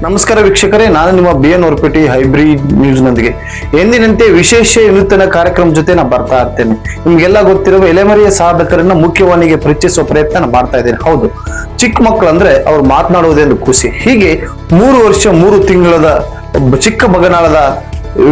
ನಮಸ್ಕಾರ ವೀಕ್ಷಕರೇ, ನಾನು ನಿಮ್ಮ BN ಹೊರಪೇಟೆ ಹೈಬ್ರಿಡ್ ನ್ಯೂಸ್ ನೊಂದಿಗೆ ಎಂದಿನಂತೆ ವಿಶೇಷ ವಿನೂತನ ಕಾರ್ಯಕ್ರಮ ಜೊತೆ ನಾನು ಬರ್ತಾ ಇರ್ತೇನೆ. ನಿಮ್ಗೆಲ್ಲ ಗೊತ್ತಿರುವ ಎಲೆಮರೆಯ ಸಾಧಕರನ್ನ ಮುಖ್ಯವಾಣಿಗೆ ಪರಿಚಯಿಸುವ ಪ್ರಯತ್ನ ನಾನು ಮಾಡ್ತಾ ಇದ್ದೇನೆ. ಹೌದು, ಚಿಕ್ಕ ಮಕ್ಕಳು ಅಂದ್ರೆ ಅವ್ರು ಮಾತನಾಡುವುದೆಂದು ಖುಷಿ. ಹೀಗೆ 3 ವರ್ಷ 3 ತಿಂಗಳದ ಚಿಕ್ಕ ಮಗನಾಳದ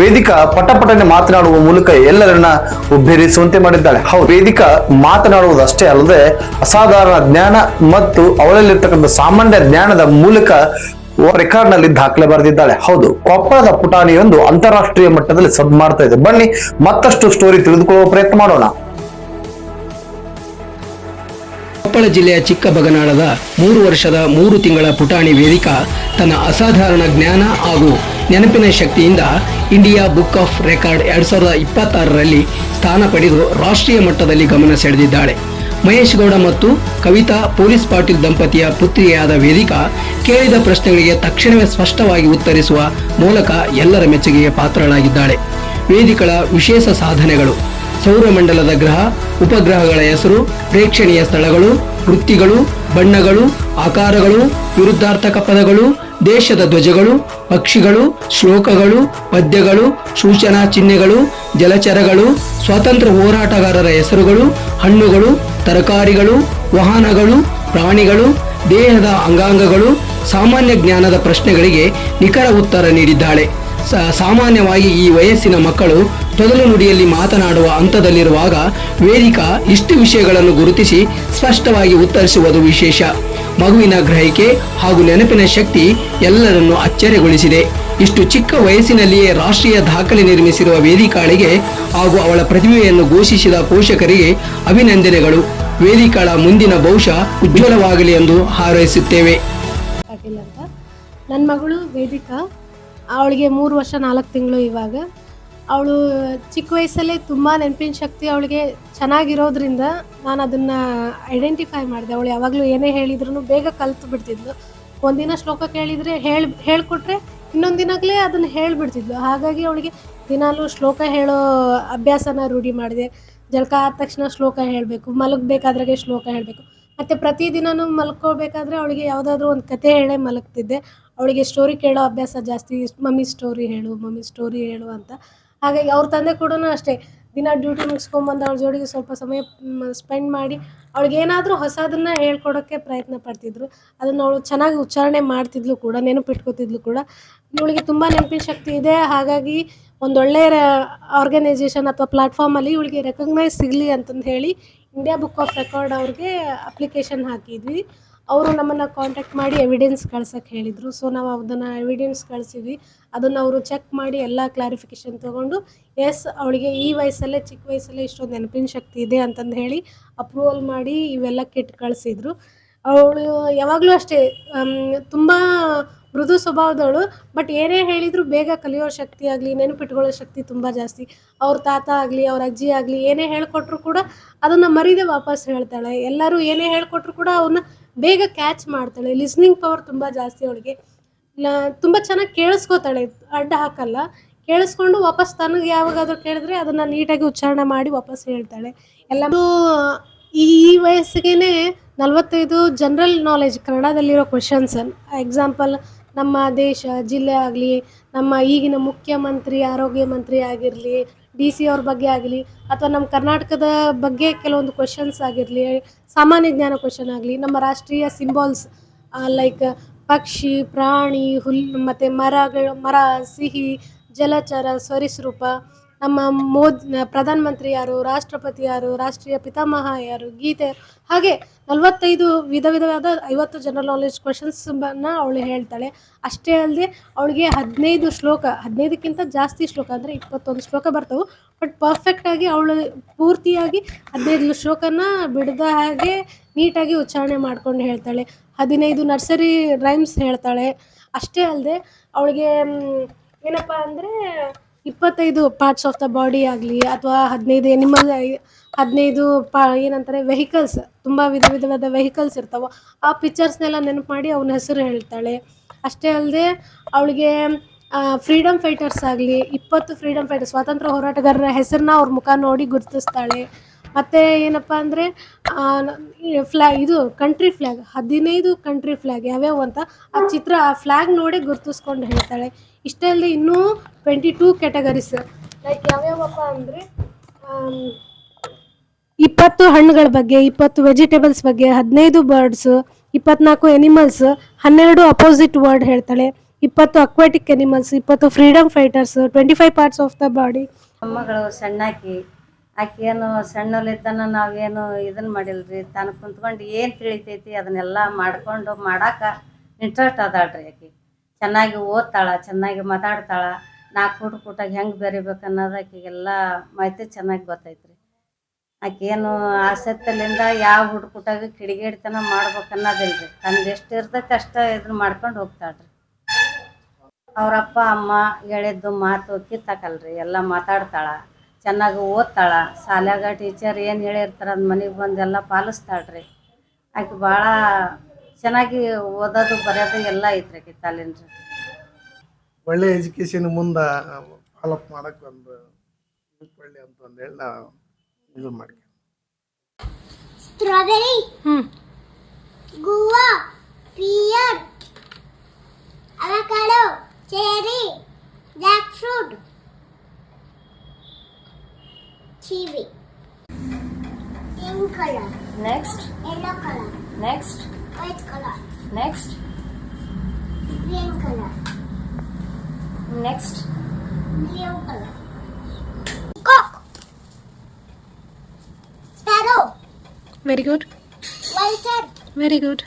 ವೇದಿಕಾ ಪಟಪಟನೆ ಮಾತನಾಡುವ ಮೂಲಕ ಎಲ್ಲರನ್ನ ಉಬ್ಬೇರಿಸುವಂತೆ ಮಾಡಿದ್ದಾಳೆ. ಹೌದು, ವೇದಿಕಾ ಮಾತನಾಡುವುದಷ್ಟೇ ಅಲ್ಲದೆ ಅಸಾಧಾರಣ ಜ್ಞಾನ ಮತ್ತು ಅವಳಲ್ಲಿರ್ತಕ್ಕಂಥ ಸಾಮಾನ್ಯ ಜ್ಞಾನದ ಮೂಲಕ ರೆಕಾರ್ಡ್ ನಲ್ಲಿ ದಾಖಲೆ ಬರೆದಿದ್ದಾಳೆ. ಹೌದು, ಕೊಪ್ಪಳದ ಪುಟಾಣಿಯೊಂದು ಅಂತಾರಾಷ್ಟ್ರೀಯ ಮಟ್ಟದಲ್ಲಿ ಸದ್ ಮಾಡ್ತಾ ಇದೆ. ಬನ್ನಿ ಮತ್ತಷ್ಟು ಸ್ಟೋರಿ ತಿಳಿದುಕೊಳ್ಳುವ ಪ್ರಯತ್ನ ಮಾಡೋಣ. ಕೊಪ್ಪಳ ಜಿಲ್ಲೆಯ ಚಿಕ್ಕಬಗನಾಳದ 3 ವರ್ಷದ 3 ತಿಂಗಳ ಪುಟಾಣಿ ವೇದಿಕಾ ತನ್ನ ಅಸಾಧಾರಣ ಜ್ಞಾನ ಹಾಗೂ ನೆನಪಿನ ಶಕ್ತಿಯಿಂದ ಇಂಡಿಯಾ ಬುಕ್ ಆಫ್ ರೆಕಾರ್ಡ್ 2026ರಲ್ಲಿ ಸ್ಥಾನ ಪಡೆದು ರಾಷ್ಟ್ರೀಯ ಮಟ್ಟದಲ್ಲಿ ಗಮನ ಸೆಳೆದಿದ್ದಾಳೆ. ಮಹೇಶ್ ಗೌಡ ಮತ್ತು ಕವಿತಾ ಪೊಲೀಸ್ ಪಾಟೀಲ್ ದಂಪತಿಯ ಪುತ್ರಿಯಾದ ವೇದಿಕಾ ಕೇಳಿದ ಪ್ರಶ್ನೆಗಳಿಗೆ ತಕ್ಷಣವೇ ಸ್ಪಷ್ಟವಾಗಿ ಉತ್ತರಿಸುವ ಮೂಲಕ ಎಲ್ಲರ ಮೆಚ್ಚುಗೆಗೆ ಪಾತ್ರಳಾಗಿದ್ದಾಳೆ. ವೇದಿಕಳ ವಿಶೇಷ ಸಾಧನೆಗಳು: ಸೌರಮಂಡಲದ ಗ್ರಹ, ಉಪಗ್ರಹಗಳ ಹೆಸರು, ಪ್ರೇಕ್ಷಣೀಯ ಸ್ಥಳಗಳು, ವೃತ್ತಿಗಳು, ಬಣ್ಣಗಳು, ಆಕಾರಗಳು, ವಿರುದ್ಧಾರ್ಥಕ ಪದಗಳು, ದೇಶದ ಧ್ವಜಗಳು, ಪಕ್ಷಿಗಳು, ಶ್ಲೋಕಗಳು, ಪದ್ಯಗಳು, ಸೂಚನಾ ಚಿಹ್ನೆಗಳು, ಜಲಚರಗಳು, ಸ್ವಾತಂತ್ರ್ಯ ಹೋರಾಟಗಾರರ ಹೆಸರುಗಳು, ಹಣ್ಣುಗಳು, ತರಕಾರಿಗಳು, ವಾಹನಗಳು, ಪ್ರಾಣಿಗಳು, ದೇಹದ ಅಂಗಾಂಗಗಳು, ಸಾಮಾನ್ಯ ಜ್ಞಾನದ ಪ್ರಶ್ನೆಗಳಿಗೆ ನಿಖರ ಉತ್ತರ ನೀಡಿದ್ದಾಳೆ. ಸಾಮಾನ್ಯವಾಗಿ ಈ ವಯಸ್ಸಿನ ಮಕ್ಕಳು ತೊದಲು ನುಡಿಯಲ್ಲಿ ಮಾತನಾಡುವ ಹಂತದಲ್ಲಿರುವಾಗ ವೇದಿಕಾ ಇಷ್ಟು ವಿಷಯಗಳನ್ನು ಗುರುತಿಸಿ ಸ್ಪಷ್ಟವಾಗಿ ಉತ್ತರಿಸುವುದು ವಿಶೇಷ. ಮಗುವಿನ ಗ್ರಹಿಕೆ ಹಾಗೂ ನೆನಪಿನ ಶಕ್ತಿ ಎಲ್ಲರನ್ನೂ ಅಚ್ಚರಿಗೊಳಿಸಿದೆ. ಇಷ್ಟು ಚಿಕ್ಕ ವಯಸ್ಸಿನಲ್ಲಿಯೇ ರಾಷ್ಟ್ರೀಯ ದಾಖಲೆ ನಿರ್ಮಿಸಿರುವ ವೇದಿಕಾಳಿಗೆ ಹಾಗೂ ಅವಳ ಪ್ರತಿಭೆಯನ್ನು ಘೋಷಿಸಿದ ಪೋಷಕರಿಗೆ ಅಭಿನಂದನೆಗಳು. ವೇದಿಕಾಳ ಮುಂದಿನ ಭವಿಷ್ಯ ಉಜ್ವಲವಾಗಲಿ ಎಂದು ಹಾರೈಸುತ್ತೇವೆ. ನನ್ನ ಮಗಳು ವೇದಿಕಾ, ಅವಳಿಗೆ 3 ವರ್ಷ 4 ತಿಂಗಳು. ಇವಾಗ ಅವಳು ಚಿಕ್ಕ ವಯಸ್ಸಲ್ಲೇ ತುಂಬ ನೆನಪಿನ ಶಕ್ತಿ ಅವಳಿಗೆ ಚೆನ್ನಾಗಿರೋದ್ರಿಂದ ನಾನು ಅದನ್ನು ಐಡೆಂಟಿಫೈ ಮಾಡಿದೆ. ಅವಳು ಯಾವಾಗಲೂ ಏನೇ ಹೇಳಿದ್ರು ಬೇಗ ಕಲಿತು ಬಿಡ್ತಿದ್ಲು. ಒಂದಿನ ಶ್ಲೋಕ ಕೇಳಿದರೆ ಹೇಳಿಕೊಟ್ರೆ ಇನ್ನೊಂದು ದಿನಾಗಲೇ ಅದನ್ನು ಹೇಳಿಬಿಡ್ತಿದ್ಲು. ಹಾಗಾಗಿ ಅವಳಿಗೆ ದಿನಾಲೂ ಶ್ಲೋಕ ಹೇಳೋ ಅಭ್ಯಾಸನ ರೂಢಿ ಮಾಡಿದೆ. ಜಳಕ ಆದ ತಕ್ಷಣ ಶ್ಲೋಕ ಹೇಳಬೇಕು, ಮಲಗಬೇಕಾದ್ರಾಗೆ ಶ್ಲೋಕ ಹೇಳಬೇಕು. ಮತ್ತು ಪ್ರತಿದಿನವೂ ಮಲ್ಕೋಬೇಕಾದ್ರೆ ಅವಳಿಗೆ ಯಾವುದಾದ್ರೂ ಒಂದು ಕತೆ ಹೇಳೇ ಮಲಗ್ತಿದ್ದೆ. ಅವಳಿಗೆ ಸ್ಟೋರಿ ಕೇಳೋ ಅಭ್ಯಾಸ ಜಾಸ್ತಿ. ಮಮ್ಮಿ ಸ್ಟೋರಿ ಹೇಳು ಅಂತ. ಹಾಗಾಗಿ ಅವ್ರ ತಂದೆ ಕೂಡ ಅಷ್ಟೇ, ದಿನ ಡ್ಯೂಟಿ ಮುಗಿಸ್ಕೊಂಬಂದು ಅವಳ ಜೋಡಿಗೆ ಸ್ವಲ್ಪ ಸಮಯ ಸ್ಪೆಂಡ್ ಮಾಡಿ ಅವಳಿಗೆ ಏನಾದರೂ ಹೊಸದನ್ನು ಹೇಳ್ಕೊಡೋಕ್ಕೆ ಪ್ರಯತ್ನ ಪಡ್ತಿದ್ರು. ಅದನ್ನು ಅವಳು ಚೆನ್ನಾಗಿ ಉಚ್ಚಾರಣೆ ಮಾಡ್ತಿದ್ಲು ಕೂಡ, ನೆನಪಿಟ್ಕೋತಿದ್ಲು ಕೂಡ. ಇವಳಿಗೆ ತುಂಬ ನೆನಪಿನ ಶಕ್ತಿ ಇದೆ. ಹಾಗಾಗಿ ಒಂದೊಳ್ಳೆಯ ಆರ್ಗನೈಸೇಷನ್ ಅಥವಾ ಪ್ಲ್ಯಾಟ್ಫಾರ್ಮಲ್ಲಿ ಇವಳಿಗೆ ರೆಕಗ್ನೈಸ್ ಸಿಗಲಿ ಅಂತಂದು ಹೇಳಿ ಇಂಡಿಯಾ ಬುಕ್ ಆಫ್ ರೆಕಾರ್ಡ್ ಅವ್ರಿಗೆ ಅಪ್ಲಿಕೇಶನ್ ಹಾಕಿದ್ವಿ. ಅವರು ನಮ್ಮನ್ನು ಕಾಂಟ್ಯಾಕ್ಟ್ ಮಾಡಿ ಎವಿಡೆನ್ಸ್ ಕಳ್ಸೋಕ್ಕೆ ಹೇಳಿದರು. ಸೊ ನಾವು ಅದನ್ನು ಎವಿಡೆನ್ಸ್ ಕಳಿಸಿದ್ವಿ. ಅದನ್ನು ಅವರು ಚೆಕ್ ಮಾಡಿ ಎಲ್ಲ ಕ್ಲಾರಿಫಿಕೇಷನ್ ತೊಗೊಂಡು ಎಸ್, ಅವಳಿಗೆ ಈ ವಯಸ್ಸಲ್ಲೇ, ಚಿಕ್ಕ ವಯಸ್ಸಲ್ಲೇ ಇಷ್ಟೊಂದು ನೆನಪಿನ ಶಕ್ತಿ ಇದೆ ಅಂತಂದು ಹೇಳಿ ಅಪ್ರೂವಲ್ ಮಾಡಿ ಇವೆಲ್ಲ ಕಿಟ್ ಕಳಿಸಿದ್ರು. ಅವಳು ಯಾವಾಗಲೂ ಅಷ್ಟೇ ತುಂಬ ಮೃದು ಸ್ವಭಾವದವಳು. ಬಟ್ ಏನೇ ಹೇಳಿದರೂ ಬೇಗ ಕಲಿಯೋ ಶಕ್ತಿ ಆಗಲಿ, ನೆನಪಿಟ್ಕೊಳ್ಳೋ ಶಕ್ತಿ ತುಂಬ ಜಾಸ್ತಿ. ಅವ್ರ ತಾತ ಆಗಲಿ, ಅವ್ರ ಅಜ್ಜಿ ಆಗಲಿ ಏನೇ ಹೇಳಿಕೊಟ್ರು ಕೂಡ ಅದನ್ನು ಮರೀದೆ ವಾಪಸ್ ಹೇಳ್ತಾಳೆ. ಎಲ್ಲರೂ ಏನೇ ಹೇಳಿಕೊಟ್ರು ಕೂಡ ಅವನ್ನ ಬೇಗ ಕ್ಯಾಚ್ ಮಾಡ್ತಾಳೆ. ಲಿಸ್ನಿಂಗ್ ಪವರ್ ತುಂಬ ಜಾಸ್ತಿ ಅವಳಿಗೆ. ತುಂಬ ಚೆನ್ನಾಗಿ ಕೇಳಿಸ್ಕೋತಾಳೆ, ಅಡ್ಡ ಹಾಕಲ್ಲ. ಕೇಳಿಸ್ಕೊಂಡು ವಾಪಸ್ ತನಗೆ ಯಾವಾಗಾದರೂ ಕೇಳಿದ್ರೆ ಅದನ್ನು ನೀಟಾಗಿ ಉಚ್ಚಾರಣೆ ಮಾಡಿ ವಾಪಸ್ ಹೇಳ್ತಾಳೆ. ಎಲ್ಲರೂ ಈ ವಯಸ್ಸಿಗೆ 45 ಜನರಲ್ ನಾಲೆಜ್ ಕನ್ನಡದಲ್ಲಿರೋ ಕ್ವೆಶನ್ಸ್. ಎಕ್ಸಾಂಪಲ್, ನಮ್ಮ ದೇಶ, ಜಿಲ್ಲೆ ಆಗಲಿ, ನಮ್ಮ ಈಗಿನ ಮುಖ್ಯಮಂತ್ರಿ, ಆರೋಗ್ಯ ಮಂತ್ರಿ ಆಗಿರಲಿ, DC ಅವ್ರ ಬಗ್ಗೆ ಆಗಲಿ, ಅಥವಾ ನಮ್ಮ ಕರ್ನಾಟಕದ ಬಗ್ಗೆ ಕೆಲವೊಂದು ಕ್ವೆಶನ್ಸ್ ಆಗಿರಲಿ, ಸಾಮಾನ್ಯ ಜ್ಞಾನ ಕ್ವೆಶನ್ ಆಗಲಿ, ನಮ್ಮ ರಾಷ್ಟ್ರೀಯ ಸಿಂಬಾಲ್ಸ್ ಲೈಕ್ ಪಕ್ಷಿ, ಪ್ರಾಣಿ, ಹುಲ್ಲು, ಮತ್ತು ಮರ, ಸಿಹಿ, ಜಲಚರ, ಸರೀಸೃಪ, ನಮ್ಮ ಪ್ರಧಾನಮಂತ್ರಿ ಯಾರು, ರಾಷ್ಟ್ರಪತಿ ಯಾರು, ರಾಷ್ಟ್ರೀಯ ಪಿತಾಮಹ ಯಾರು, ಗೀತೆ, ಹಾಗೆ 45 ವಿಧವಾದ 50 ಜನರಲ್ ನಾಲೆಜ್ ಕ್ವೆಶನ್ಸನ್ನು ಅವಳು ಹೇಳ್ತಾಳೆ. ಅಷ್ಟೇ ಅಲ್ಲದೆ ಅವಳಿಗೆ 15 ಶ್ಲೋಕ, 15ಕ್ಕಿಂತ ಜಾಸ್ತಿ ಶ್ಲೋಕ ಅಂದರೆ 21 ಶ್ಲೋಕ ಬರ್ತವೆ. ಬಟ್ ಪರ್ಫೆಕ್ಟಾಗಿ ಅವಳು ಪೂರ್ತಿಯಾಗಿ 15 ಶ್ಲೋಕನ ಬಿಡದ ಹಾಗೆ ನೀಟಾಗಿ ಉಚ್ಚಾರಣೆ ಮಾಡ್ಕೊಂಡು ಹೇಳ್ತಾಳೆ. 15 ನರ್ಸರಿ ರೈಮ್ಸ್ ಹೇಳ್ತಾಳೆ. ಅಷ್ಟೇ ಅಲ್ಲದೆ ಅವಳಿಗೆ ಏನಪ್ಪ ಅಂದರೆ 25 ಪಾರ್ಟ್ಸ್ ಆಫ್ ದ ಬಾಡಿ ಆಗಲಿ, ಅಥವಾ 15 ಎನಿಮಲ್, 15 ಏನಂತಾರೆ ವೆಹಿಕಲ್ಸ್, ತುಂಬ ವಿಧವಾದ ವೆಹಿಕಲ್ಸ್ ಇರ್ತಾವೆ. ಆ ಪಿಕ್ಚರ್ಸ್ನೆಲ್ಲ ನೆನಪು ಮಾಡಿ ಅವನ ಹೆಸರು ಹೇಳ್ತಾಳೆ. ಅಷ್ಟೇ ಅಲ್ಲದೆ ಅವಳಿಗೆ ಫ್ರೀಡಮ್ ಫೈಟರ್ಸ್ ಆಗಲಿ, 20 ಫ್ರೀಡಮ್ ಫೈಟರ್ಸ್, ಸ್ವಾತಂತ್ರ್ಯ ಹೋರಾಟಗಾರರ ಹೆಸರನ್ನ ಅವ್ರ ಮುಖ ನೋಡಿ ಗುರುತಿಸ್ತಾಳೆ. ಮತ್ತು ಏನಪ್ಪ ಅಂದರೆ ಇದು ಕಂಟ್ರಿ ಫ್ಲ್ಯಾಗ್ 15 ಕಂಟ್ರಿ ಫ್ಲ್ಯಾಗ್ ಯಾವ್ಯಾವು ಅಂತ ಆ ಚಿತ್ರ ಆ ಫ್ಲ್ಯಾಗ್ ನೋಡಿ ಗುರ್ತಿಸ್ಕೊಂಡು ಹೇಳ್ತಾಳೆ. ಇಷ್ಟೇ ಅಲ್ಲದೆ ಇನ್ನೂ 22 ಕ್ಯಾಟಗರೀಸ್ ಲೈಕ್ ಯಾವ್ಯಾವಪ್ಪ ಅಂದರೆ 20 ಹಣ್ಣುಗಳ ಬಗ್ಗೆ, 20 ವೆಜಿಟೇಬಲ್ಸ್ ಬಗ್ಗೆ, 15 ಬರ್ಡ್ಸು, 24 ಎನಿಮಲ್ಸ್, 12 ಅಪೋಸಿಟ್ ವರ್ಡ್ ಹೇಳ್ತಾಳೆ, 20 aquatic animals, 20 freedom fighters, 25 parts of the body. ಮೊಮ್ಮಗಳು ಸಣ್ಣಾಕಿ ಆಕೆ ಏನು ಸಣ್ಣಲಿದ್ದನ ನಾವೇನು ಇದನ್ನು ಮಾಡಿಲ್ರಿ. ತಾನು ಕುಂತ್ಕೊಂಡು ಏನು ತಿಳಿತೈತಿ ಅದನ್ನೆಲ್ಲ ಮಾಡ್ಕೊಂಡು ಮಾಡಕ್ಕೆ ಇಂಟ್ರೆಸ್ಟ್ ಅದಾಳ್ರಿ. ಆಕೆ ಚೆನ್ನಾಗಿ ಓದ್ತಾಳೆ, ಚೆನ್ನಾಗಿ ಮಾತಾಡ್ತಾಳೆ. 4 ಕೂಟಾಗ ಹೆಂಗೆ ಬೆರಿಬೇಕು ಅನ್ನೋದು ಆಕೆಗೆಲ್ಲ ಮಾಹಿತಿ ಚೆನ್ನಾಗಿ ಗೊತ್ತೈತ್ರಿ. ಆಕೆ ಏನು ಆಸಕ್ತಿಯಿಂದ ಯಾವ ಹುಡುಕುಟಾಗ ಕಿಡಿಗೇಡಿತನ ಮಾಡ್ಬೇಕು ಅನ್ನೋದಿಲ್ರಿ. ತನ್ನದು ಎಷ್ಟು ಇರ್ತೈತೆ ಅಷ್ಟು ಇದನ್ನ ಮಾಡ್ಕೊಂಡು ಹೋಗ್ತಾಳ್ರಿ. ಅವ್ರ ಅಪ್ಪ ಅಮ್ಮ ಹೇಳಿದ್ದು ಮಾತು ಕಿತ್ತಾಕಲ್ರಿ, ಎಲ್ಲ ಮಾತಾಡ್ತಾಳೆ, ಚೆನ್ನಾಗಿ ಓದ್ತಾಳೆ. ಶಾಲ್ಯಾಗ ಟೀಚರ್ ಏನು ಹೇಳಿರ್ತಾರೆ ಅದು ಮನೆಗೆ ಬಂದು ಎಲ್ಲ ಪಾಲಿಸ್ತಾಳ್ರಿ. ಆಕೆ ಭಾಳ ಚೆನ್ನಾಗಿ ಓದೋದು ಬರೆಯೋದು ಎಲ್ಲ ಐತ್ರಿ ಆಕೆ ತಾಲೀನ್ರಿ. ಒಳ್ಳೆ ಎಜುಕೇಶನ್ ಮುಂದೆ ಫಾಲೋಅಪ್ ಮಾಡಕ್ಕೆ ಒಂದು ಒಳ್ಳೆ ಅಂತ ಹೇಳಿ ನಾವು ಇದು ಮಾಡ್ತೀವಿ. Strawberry, guava, pear, avocado, cherry, jackfruit, kiwi. Pink color. Next. Yellow color. Next. White color. Next. Green color. Next. Blue color. Cock. Sparrow. Very good. Vulture. Very good.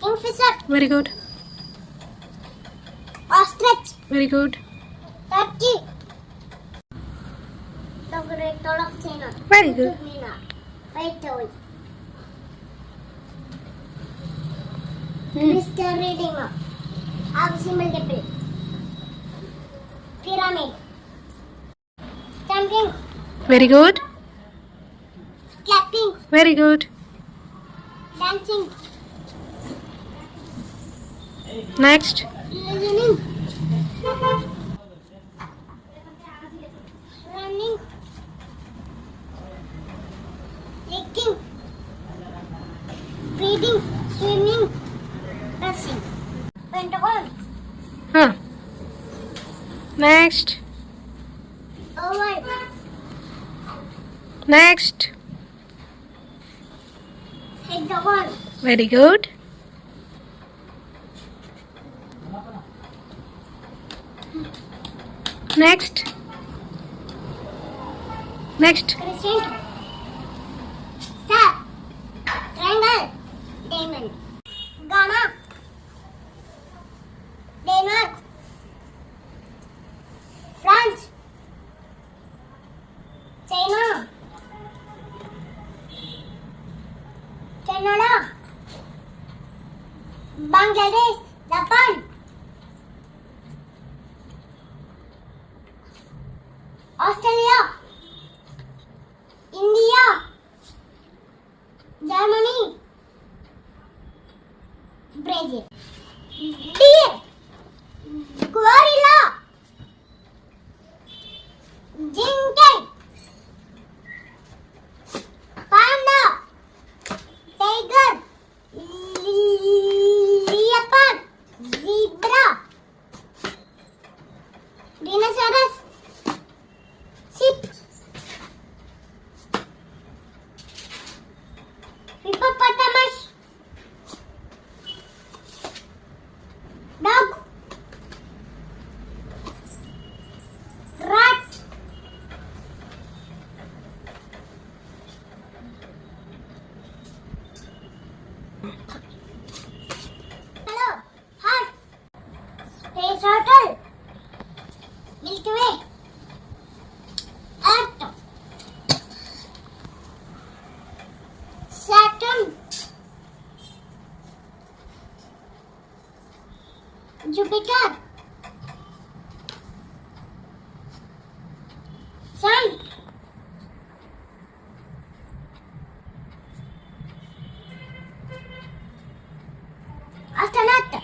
Kingfisher. Very good. Ostrich. Very good. Turkey. The Great Wall of China. Very good. Mina. White owl. Mr. Redeemer. Abyssal multiple. Pyramid. Stamping. Very good. Clapping. Very good. Dancing. Next. Listening. Running. Licking. Breathing. Swimming. Pressing. Pentagon. Huh. Next. Oval. Next. Hexagon. Very good. Next. Next. Crescent. Star. Triangle. Diamond. Gamma. Denmark. France. China. Canada. Bangladesh. Japan. Australia. India. Germany. Brazil. Deer. Gorilla. Ginkgo. Panda. Tiger. Leopard. Zebra. Rhinoceros. Sheep. Hippopotamus. Dog. Rat. Hello. Heart. Space Hotel. Milky Way. Earth. Saturn. Jupiter. Sun. Astronaut.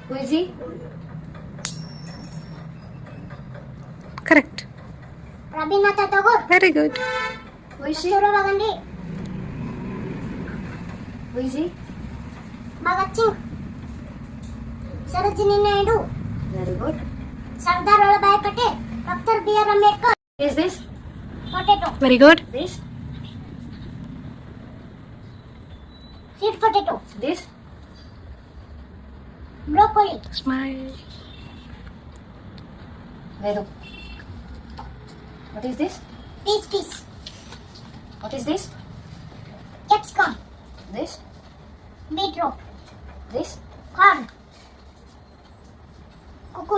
Who is he? Correct. Rabindranath Tagore. Very good. Who is she? Kasturba Gandhi. Who is he? Bhagat Singh. Sarojini Naidu. Very good. Sardar Vallabhbhai Patel. Dr. B.R. Ambedkar. Is this? Potato. Very good. This? Sweet potato. This? Broccoli. Smile. Vedu. What is this? Peas. What is this? Capsicum. This? Beetroot. This? Corn. Cucumber.